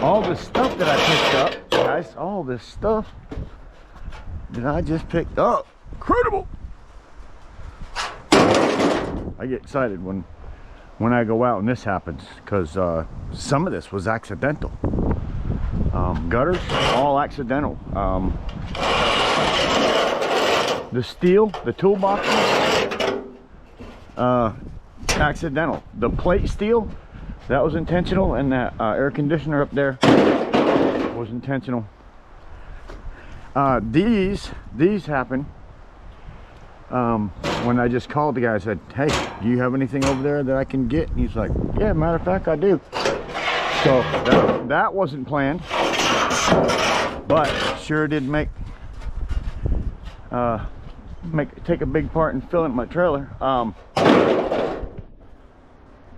all this stuff that I picked up, guys, all this stuff that I just picked up. Incredible. I get excited when I go out and this happens, because some of this was accidental. Gutters, all accidental. The steel, the toolboxes, accidental. The plate steel, that was intentional, and that air conditioner up there was intentional. These happen when I just called the guy. I said, hey, do you have anything over there that I can get? And he's like, yeah, matter of fact, I do. So that wasn't planned, but sure did take a big part in filling my trailer.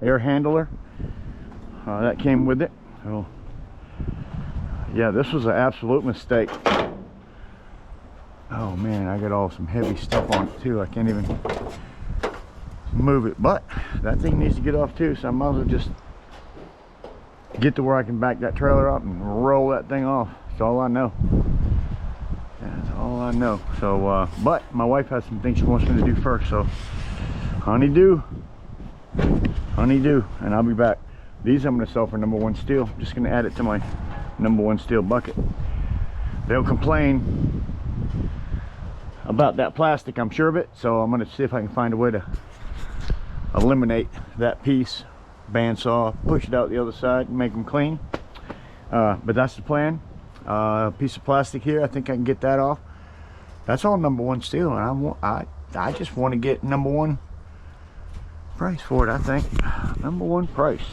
Air handler, that came with it. So yeah, this was an absolute mistake. Oh man, I got all some heavy stuff on it too. I can't even move it, but that thing needs to get off too, so I might as well just get to where I can back that trailer up and roll that thing off. That's all I know. That's all I know. So but my wife has some things she wants me to do first, so honey-do, and I'll be back. These I'm going to sell for #1 steel. Just going to add it to my #1 steel bucket. They'll complain about that plastic, I'm sure of it, so I'm going to see if I can find a way to eliminate that piece, bandsaw, push it out the other side and make them clean. But that's the plan. A piece of plastic here, I think I can get that off. That's all #1 steel, and I just want to get #1 price for it. I think #1 price,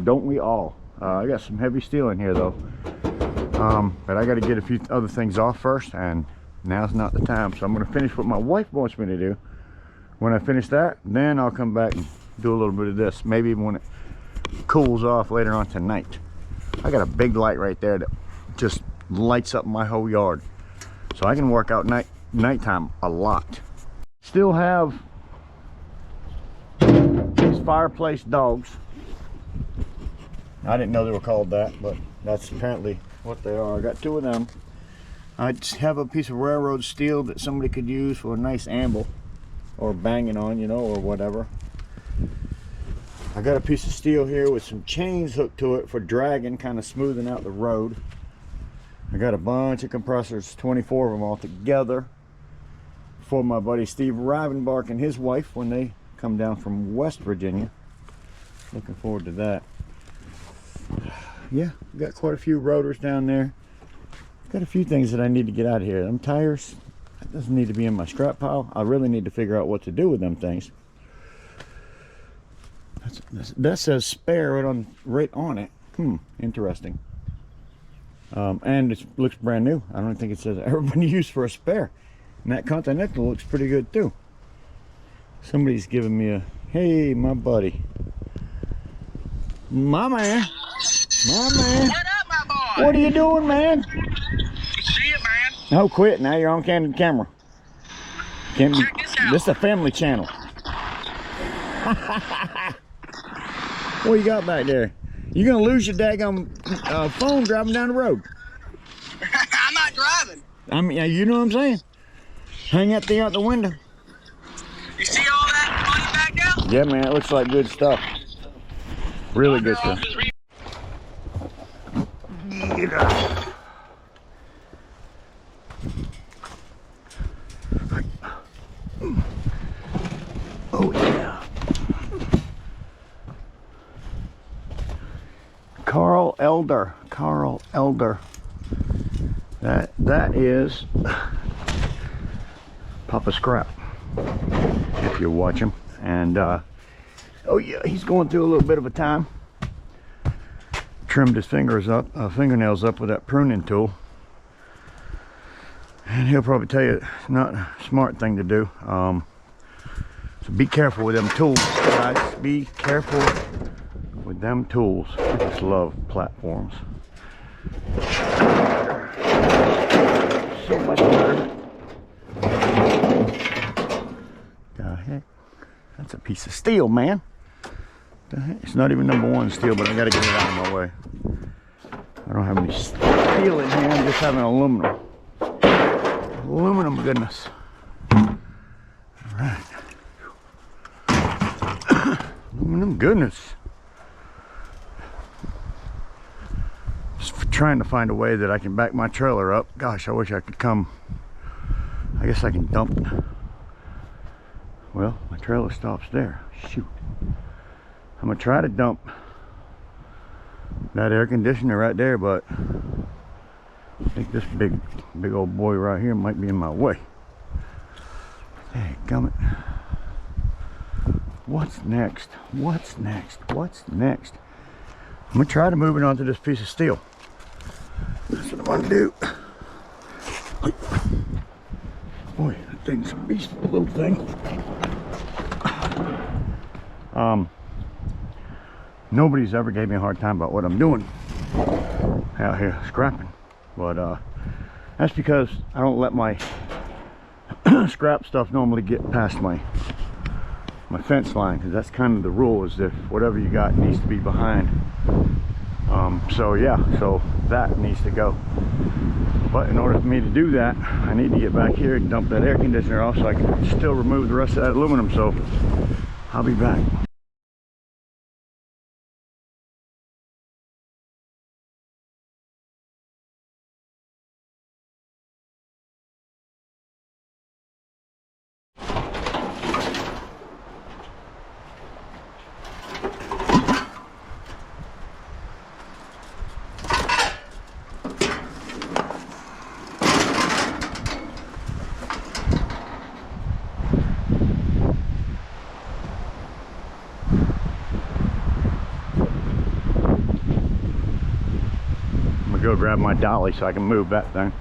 don't we all? I got some heavy steel in here though, but I got to get a few other things off first, and now's not the time. So I'm going to finish what my wife wants me to do. When I finish that, then I'll come back and do a little bit of this, maybe even when it cools off later on tonight. I got a big light right there that just lights up my whole yard, so I can work out nighttime a lot. Still have these fireplace dogs. I didn't know they were called that, but that's apparently what they are. I got 2 of them. I just have a piece of railroad steel that somebody could use for a nice anvil or banging on, you know, or whatever. I got a piece of steel here with some chains hooked to it for dragging, kind of smoothing out the road. I got a bunch of compressors, 24 of them all together, for my buddy Steve Rivenbark and his wife when they come down from West Virginia. Looking forward to that. Yeah, got quite a few rotors down there. Got a few things that I need to get out of here. Them tires, that doesn't need to be in my scrap pile. I really need to figure out what to do with them things. That says spare right on it. Interesting. And it looks brand new. I don't think it says ever been used for a spare. And that Continental looks pretty good too. Somebody's giving me a, hey, my buddy. My man. My man. What up, my boy? What are you doing, man? See it, man. Oh, quit. Now you're on candid camera. Can't be, Check this out. this is a family channel. What you got back there? You're going to lose your daggone phone driving down the road. I'm not driving. I mean, you know what I'm saying? Hang that thing out the window. You see all that money back there? Yeah, man, it looks like good stuff. Really good stuff. Oh yeah. Carl Elder. That is Papa Scrap, if you watch him. And oh yeah, he's going through a little bit of a time. Trimmed his fingernails up with that pruning tool, and he'll probably tell you it's not a smart thing to do. So be careful with them tools, guys. Be careful with them tools. I just love platforms. So much better. The heck? That's a piece of steel, man. The heck? It's not even #1 steel, but I gotta get it out of my way. I don't have any steel in here, I'm just having aluminum. Aluminum goodness. Alright. Aluminum goodness. Just trying to find a way that I can back my trailer up. Gosh, I wish I could come. I guess I can dump it. Well, my trailer stops there. Shoot. I'm gonna try to dump that air conditioner right there, but I think this big old boy right here might be in my way. Hey, gummit. What's next? What's next? What's next? I'm gonna try to move it onto this piece of steel. That's what I'm gonna do. Boy, that thing's a beast of a little thing. Nobody's ever gave me a hard time about what I'm doing out here scrapping, but that's because I don't let my scrap stuff normally get past my fence line, because that's kind of the rule, is if whatever you got needs to be behind. So yeah, so that needs to go. But in order for me to do that, I need to get back here and dump that air conditioner off so I can still remove the rest of that aluminum. So I'll be back. Go grab my dolly so I can move that thing.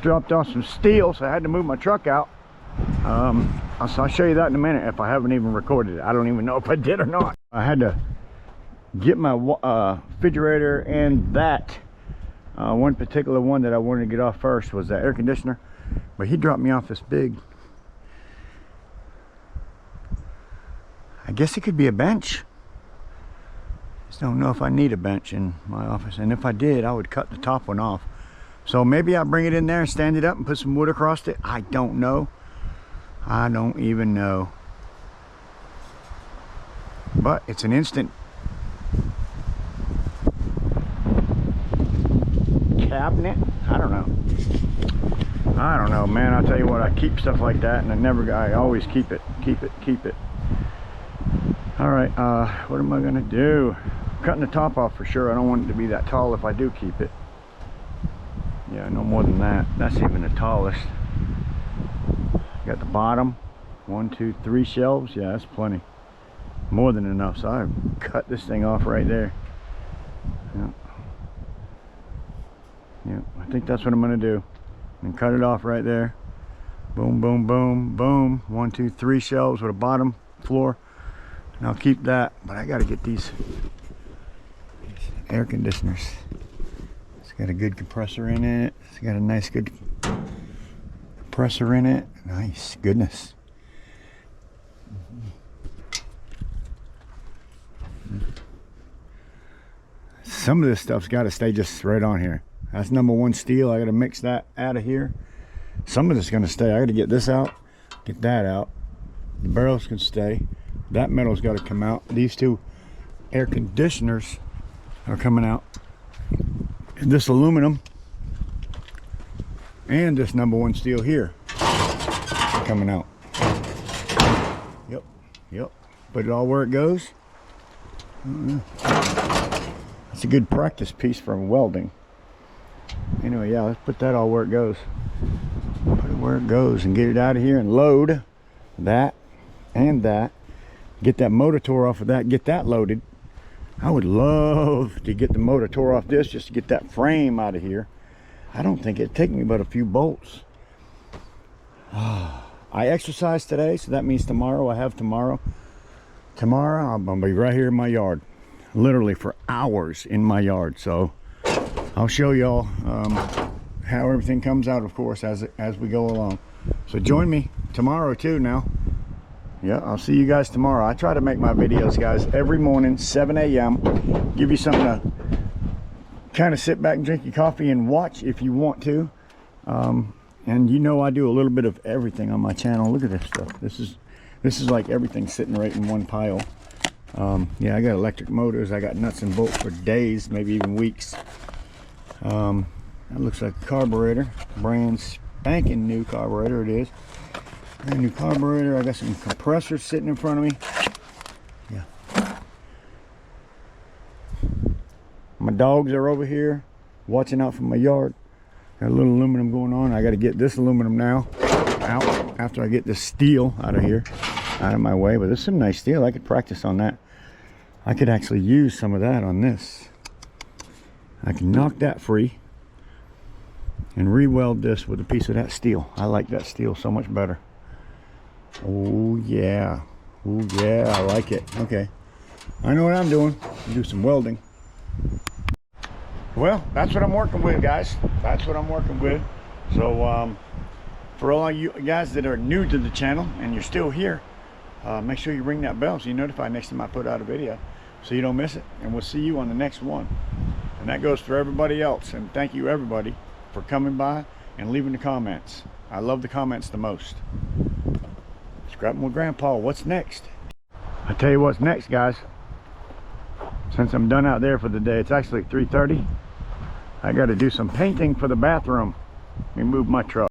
Dropped off some steel, so I had to move my truck out. I'll show you that in a minute if I haven't even recorded it. I don't even know if I did or not. I had to get my refrigerator, and that one particular one that I wanted to get off first was that air conditioner, but he dropped me off this big, I guess it could be a bench. Just don't know if I need a bench in my office, and if I did, I would cut the top one off. So maybe I'll bring it in there and stand it up and put some wood across it. I don't know. I don't even know. But it's an instant cabinet. I don't know, man. I'll tell you what, I keep stuff like that, and I always keep it. All right, what am I gonna do? I'm cutting the top off for sure. I don't want it to be that tall if I do keep it. Yeah, no more than that. That's even the tallest. Got the bottom, 1, 2, 3 shelves. Yeah, that's plenty. More than enough. So I cut this thing off right there. Yeah, I think that's what I'm gonna do. And cut it off right there. Boom, boom, boom, boom. 1, 2, 3 shelves with a bottom floor. And I'll keep that. But I gotta get these air conditioners. Got a good compressor in it. It's got a nice good compressor in it. Nice, goodness. Some of this stuff's got to stay just right on here. That's #1 steel. I got to mix that out of here. Some of this is going to stay. I got to get this out, get that out. The barrels can stay. That metal's got to come out. These two air conditioners are coming out. This aluminum and this #1 steel here are coming out. Yep. Put it all where it goes. That's a good practice piece for welding. Anyway, yeah, let's put that all where it goes. Put it where it goes and get it out of here and load that and that. Get that motor tore off of that. Get that loaded. I would love to get the motor tore off this just to get that frame out of here. I don't think it'd take me but a few bolts. I exercised today, so that means tomorrow I have tomorrow. Tomorrow I'm gonna be right here in my yard, literally for hours in my yard. So I'll show y'all how everything comes out, of course, as we go along. So join me tomorrow too now. Yeah, I'll see you guys tomorrow. I try to make my videos, guys, every morning, 7 a.m. Give you something to kind of sit back and drink your coffee and watch if you want to. And you know I do a little bit of everything on my channel. Look at this stuff. This is like everything sitting right in one pile. Yeah, I got electric motors. I got nuts and bolts for days, maybe even weeks. That looks like a carburetor. Brand spanking new carburetor it is. Brand new carburetor. I got some compressors sitting in front of me. Yeah. My dogs are over here watching out for my yard. Got a little aluminum going on. I got to get this aluminum now out after I get this steel out of my way. But this is some nice steel. I could practice on that. I could actually use some of that on this. I can knock that free and re-weld this with a piece of that steel. I like that steel so much better. Oh yeah. Oh yeah, I like it. Okay. I know what I'm doing. Do some welding. Well, that's what I'm working with, guys. That's what I'm working with. So for all you guys that are new to the channel and you're still here, make sure you ring that bell so you're notified next time I put out a video so you don't miss it. And we'll see you on the next one. And that goes for everybody else. And thank you everybody for coming by and leaving the comments. I love the comments the most. Scrapping with Grandpa, what's next? I tell you what's next, guys. Since I'm done out there for the day, it's actually 3:30. I got to do some painting for the bathroom. Let me move my truck.